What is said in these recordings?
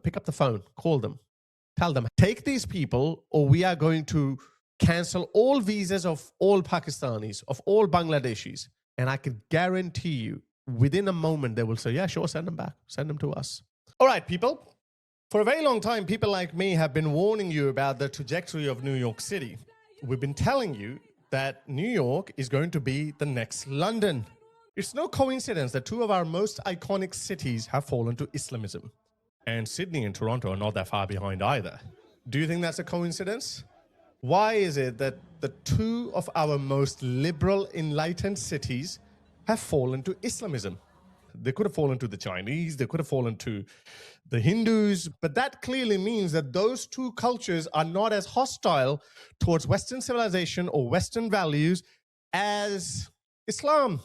pick up the phone, call them, tell them, take these people or we are going to cancel all visas of all Pakistanis, of all Bangladeshis. And I can guarantee you, within a moment, they will say, yeah, sure, send them back. Send them to us. All right, people. For a very long time, people like me have been warning you about the trajectory of New York City. We've been telling you that New York is going to be the next London. It's no coincidence that two of our most iconic cities have fallen to Islamism. And Sydney and Toronto are not that far behind either. Do you think that's a coincidence? Why is it that the two of our most liberal, enlightened cities have fallen to Islamism? They could have fallen to the Chinese, they could have fallen to the Hindus, but that clearly means that those two cultures are not as hostile towards Western civilization or Western values as Islam.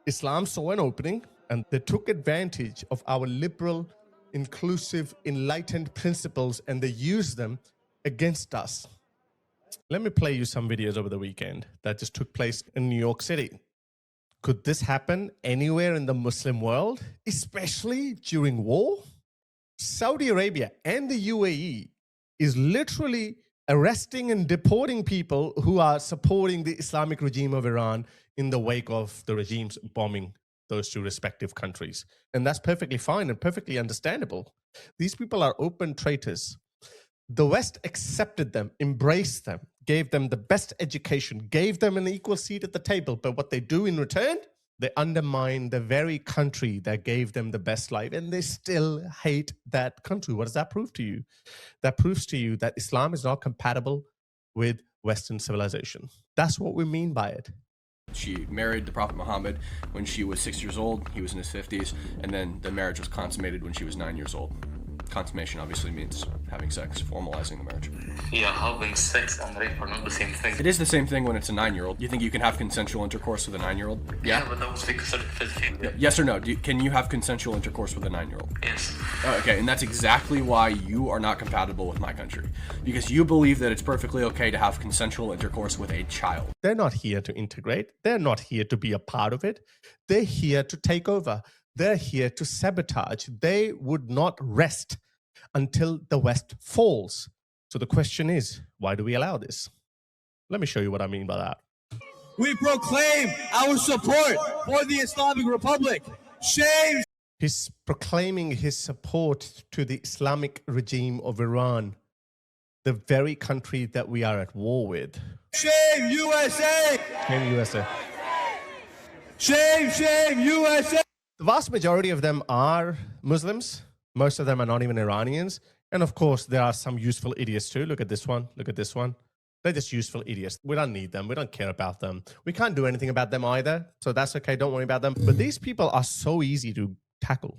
Islam saw an opening and they took advantage of our liberal, inclusive, enlightened principles and they used them against us. Let me play you some videos over the weekend that just took place in New York City. Could this happen anywhere in the Muslim world, especially during war? Saudi Arabia and the UAE is literally arresting and deporting people who are supporting the Islamic regime of Iran in the wake of the regimes bombing those two respective countries. And that's perfectly fine and perfectly understandable. These people are open traitors. The West accepted them, embraced them, gave them the best education, gave them an equal seat at the table. But what they do in return, they undermine the very country that gave them the best life. And they still hate that country. What does that prove to you? That proves to you that Islam is not compatible with Western civilization. That's what we mean by it. She married the Prophet Muhammad when she was 6 years old. He was in his 50s. And then the marriage was consummated when she was 9 years old. Consummation obviously means having sex, formalizing the marriage. Yeah, having sex and rape are not the same thing. It is the same thing when it's a 9-year-old. You think you can have consensual intercourse with a 9-year-old? Yeah, but that was because of the Yes or no? Can you have consensual intercourse with a 9-year-old? Yes. Okay, and that's exactly why you are not compatible with my country. Because you believe that it's perfectly okay to have consensual intercourse with a child. They're not here to integrate. They're not here to be a part of it. They're here to take over. They're here to sabotage. They would not rest until the West falls. So the question is, why do we allow this? Let me show you what I mean by that. We proclaim our support for the Islamic Republic. Shame! He's proclaiming his support to the Islamic regime of Iran, the very country that we are at war with. Shame, USA! Shame, USA. Shame, shame, USA! The vast majority of them are Muslims. Most of them are not even Iranians. And of course, there are some useful idiots too. Look at this one. Look at this one. They're just useful idiots. We don't need them. We don't care about them. We can't do anything about them either. So that's okay. Don't worry about them. But these people are so easy to tackle.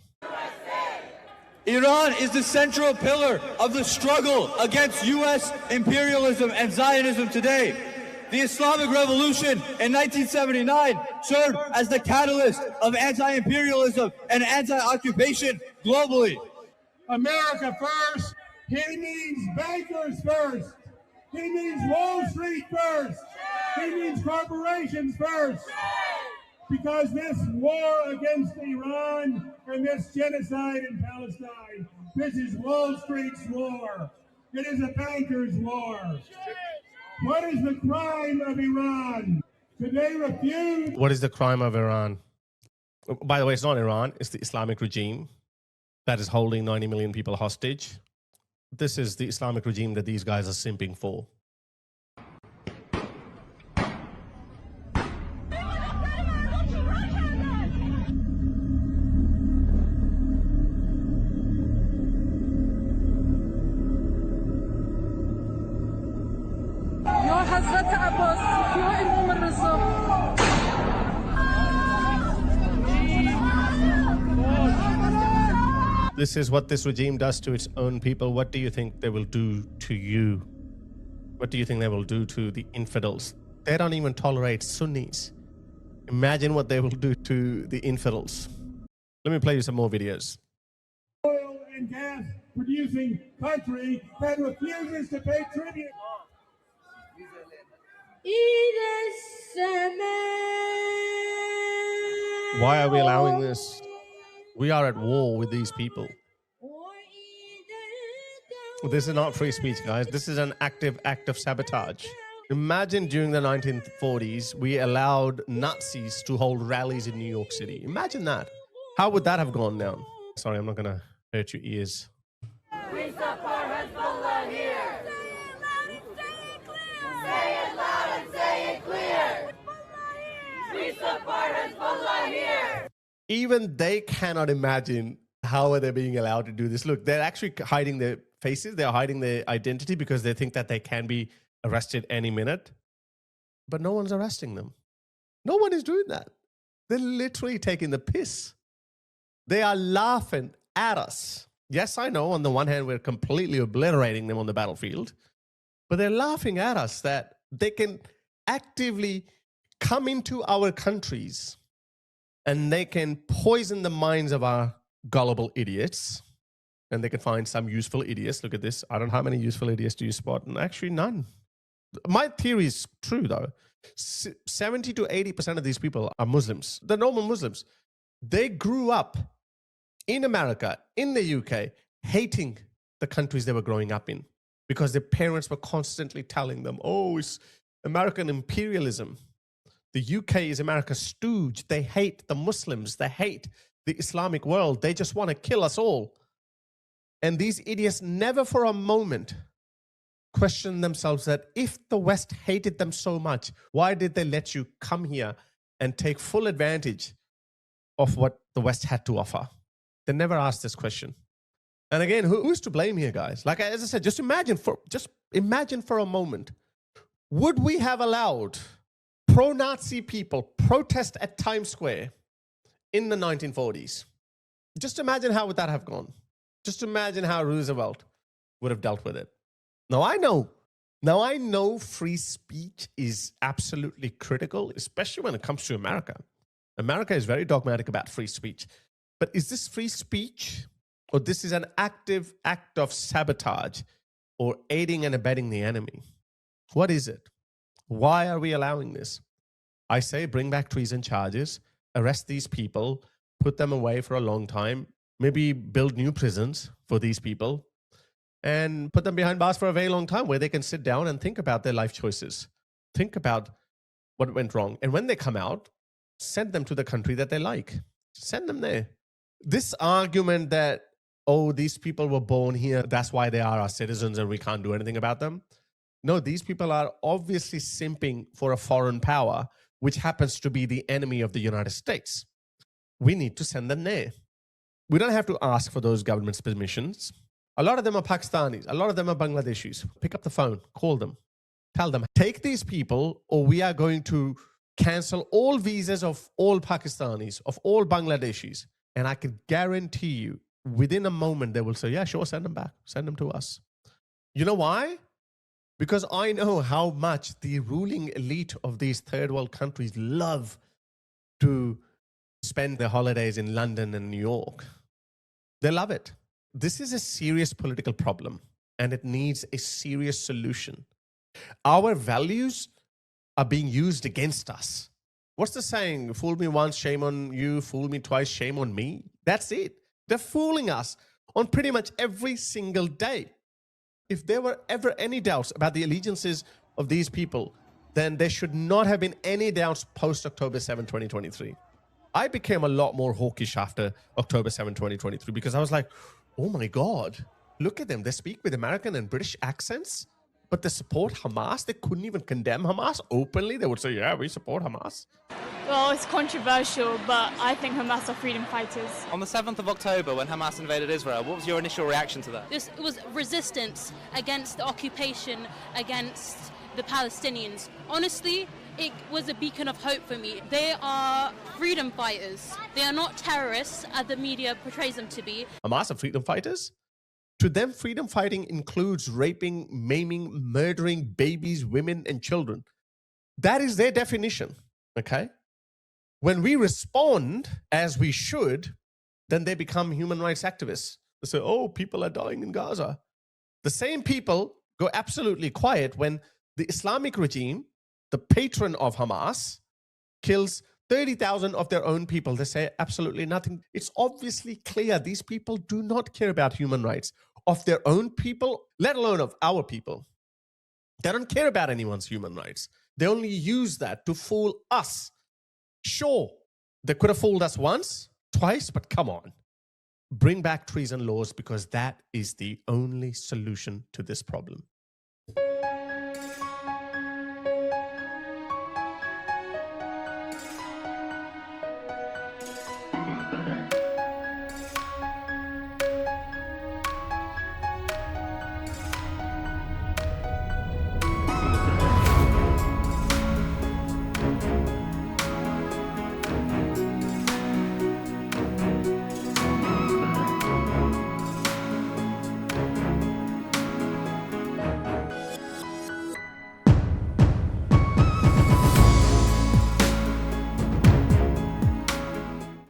Iran is the central pillar of the struggle against U.S. imperialism and Zionism today. The Islamic Revolution in 1979 served as the catalyst of anti-imperialism and anti-occupation globally. America first. He means bankers first. He means Wall Street first. He means corporations first. Because this war against Iran and this genocide in Palestine, this is Wall Street's war. It is a banker's war. What is the crime of Iran? Could they refuse? What is the crime of Iran? By the way, it's not Iran. It's the Islamic regime that is holding 90 million people hostage. This is the Islamic regime that these guys are simping for. This is what this regime does to its own people. What do you think they will do to you? What do you think they will do to the infidels? They don't even tolerate Sunnis. Imagine what they will do to the infidels. Let me play you some more videos. Oil and gas producing country that refuses to pay tribute. Why are we allowing this? We are at war with these people. This is not free speech, guys. This is an active act of sabotage. Imagine during the 1940s, we allowed Nazis to hold rallies in New York City. Imagine that. How would that have gone down? Sorry, I'm not going to hurt your ears. We support Hezbollah here. Say it loud and say it clear. We support Hezbollah here. Even they cannot imagine how are they being allowed to do this. Look, they're actually hiding their faces. They're hiding their identity because they think that they can be arrested any minute. But no one's arresting them. No one is doing that. They're literally taking the piss. They are laughing at us. Yes, I know, on the one hand, we're completely obliterating them on the battlefield, but they're laughing at us that they can actively come into our countries and they can poison the minds of our gullible idiots, and they can find some useful idiots. Look at this. I don't know how many useful idiots do you spot, and actually none. My theory is true, though. 70 to 80% of these people are Muslims. They're normal Muslims. They grew up in America, in the UK, hating the countries they were growing up in because their parents were constantly telling them, oh, it's American imperialism. The UK is America's stooge. They hate the Muslims. They hate the Islamic world. They just want to kill us all. And these idiots never for a moment question themselves that if the West hated them so much, why did they let you come here and take full advantage of what the West had to offer? They never asked this question. And again, who's to blame here, guys? Like, as I said, just imagine for a moment, would we have allowed pro-Nazi people protest at Times Square in the 1940s? Just imagine how would that have gone. Just imagine how Roosevelt would have dealt with it. Now I know free speech is absolutely critical, especially when it comes to America. America is very dogmatic about free speech. But is this free speech, or this is an active act of sabotage or aiding and abetting the enemy? What is it? Why are we allowing this? I say bring back treason charges, arrest these people, put them away for a long time, maybe build new prisons for these people, and put them behind bars for a very long time where they can sit down and think about their life choices, think about what went wrong. And when they come out, send them to the country that they like. Send them there. This argument that, oh, these people were born here, that's why they are our citizens and we can't do anything about them. No, these people are obviously simping for a foreign power, which happens to be the enemy of the United States. We need to send them there. We don't have to ask for those governments' permissions. A lot of them are Pakistanis. A lot of them are Bangladeshis. Pick up the phone, call them, tell them, take these people or we are going to cancel all visas of all Pakistanis, of all Bangladeshis. And I can guarantee you, within a moment, they will say, yeah, sure, send them back. Send them to us. You know why? Because I know how much the ruling elite of these third world countries love to spend their holidays in London and New York. They love it. This is a serious political problem, and it needs a serious solution. Our values are being used against us. What's the saying? Fool me once, shame on you. Fool me twice, shame on me. That's it. They're fooling us on pretty much every single day. If there were ever any doubts about the allegiances of these people, then there should not have been any doubts post-October 7, 2023. I became a lot more hawkish after October 7, 2023, because I was like, oh my God, look at them. They speak with American and British accents, but they support Hamas. They couldn't even condemn Hamas openly. They would say, yeah, we support Hamas. Well, it's controversial, but I think Hamas are freedom fighters. On the 7th of October, when Hamas invaded Israel, what was your initial reaction to that? This was resistance against the occupation, against the Palestinians. Honestly, it was a beacon of hope for me. They are freedom fighters. They are not terrorists, as the media portrays them to be. Hamas are freedom fighters? To them, freedom fighting includes raping, maiming, murdering babies, women, and children. That is their definition, okay? When we respond as we should, then they become human rights activists. They say, oh, people are dying in Gaza. The same people go absolutely quiet when the Islamic regime, the patron of Hamas, kills 30,000 of their own people. They say absolutely nothing. It's obviously clear these people do not care about human rights. of their own people, let alone of our people. They don't care about anyone's human rights. They only use that to fool us. Sure, they could have fooled us once, twice, but come on. Bring back treason laws, because that is the only solution to this problem.